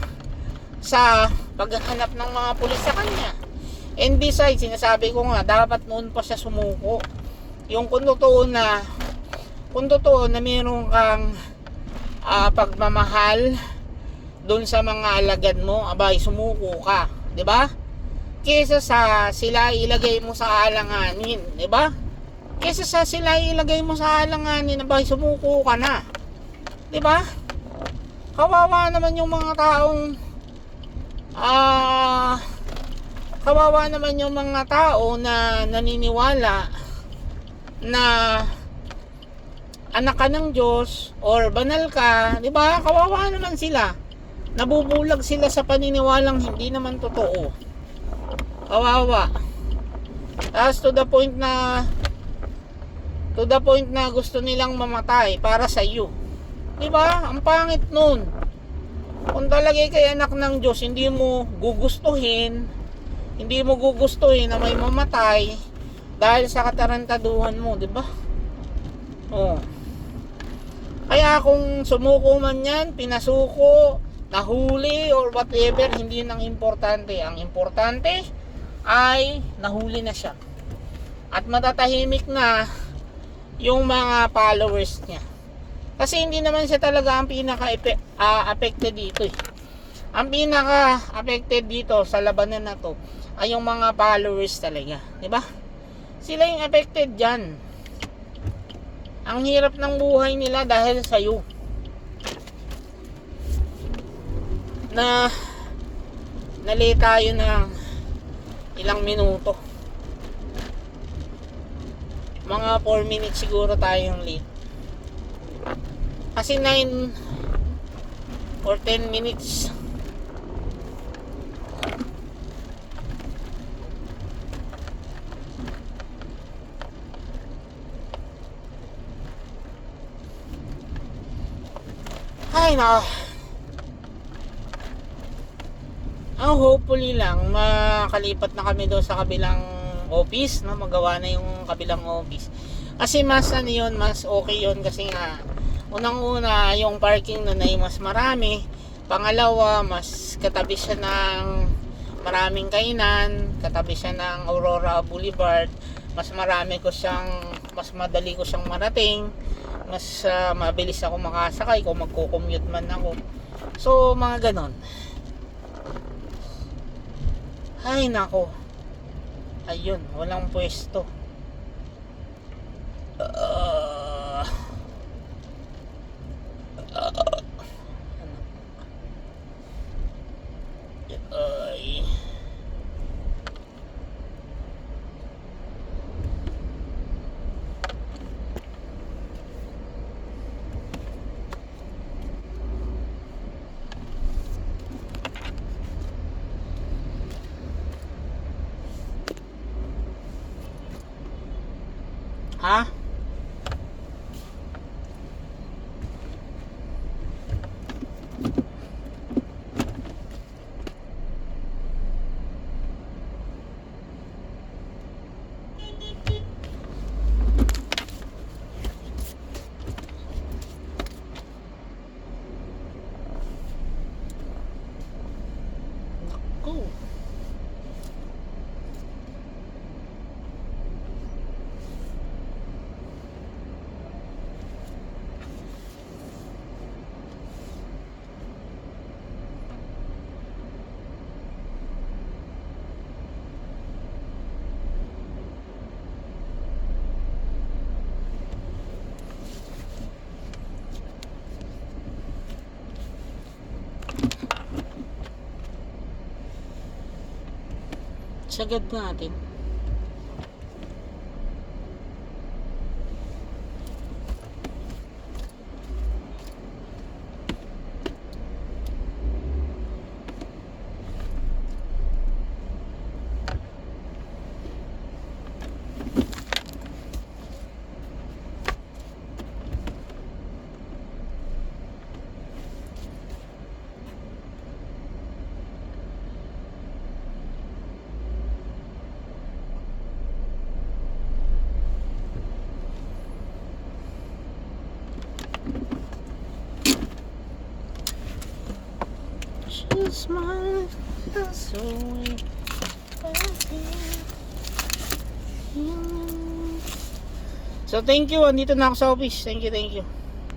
sa paghahanap ng mga pulis sa kanya. And besides, sinasabi ko nga, dapat noon pa siya sumuko. Yung kung totoo na meron kang pagmamahal doon sa mga alagad mo, abay sumuko ka, 'di ba? Kaysa sa sila ilagay mo sa alanganin, 'di ba? Kaysa sa sila ilagay mo sa alanganin, abay sumuko ka na. 'Di ba? Kawawa naman yung mga taong na naniniwala na anak ka ng Diyos or banal ka, 'di ba? Kawawa naman sila. Nabubulag sila sa paniniwalang hindi naman totoo. Kawawa. Tapos to the point na gusto nilang mamatay para sa iyo. 'Di ba? Ang pangit nun. Kung talaga kay anak ng Diyos, hindi mo gugustuhin na may mamatay dahil sa katarantaduhan mo, 'di ba? Kaya kung sumuko man yan, pinasuko, nahuli or whatever, hindi nang importante. Ang importante ay nahuli na siya. At matatahimik na yung mga followers niya. Kasi hindi naman siya talaga ang pinaka-affected dito eh. Ang pinaka-affected dito sa labanan na to ay yung mga followers talaga, 'di ba? Sila yung affected diyan. Ang hirap ng buhay nila dahil sa iyo. Nali tayo ng ilang minuto. Mga 4 minutes siguro tayong late. Kasi 9 or 10 minutes Ay nako. Hopefully lang makalipat na kami doon sa kabilang office, no? Magawa na yung kabilang office. Kasi mas ano yun, mas okay yun kasi nga unang-una yung parking na ay mas marami. Pangalawa, mas katabi siya ng maraming kainan, katabi siya ng Aurora Boulevard. Mas mas madali ko siyang marating. Mas mabilis ako makasakay kung magko-commute man ako. So, mga ganon. Ay nako. Ayun, walang pwesto. Ay. Ha? Naku. Sagad natin. Smile so So thank you, andito na ako sa office. Thank you.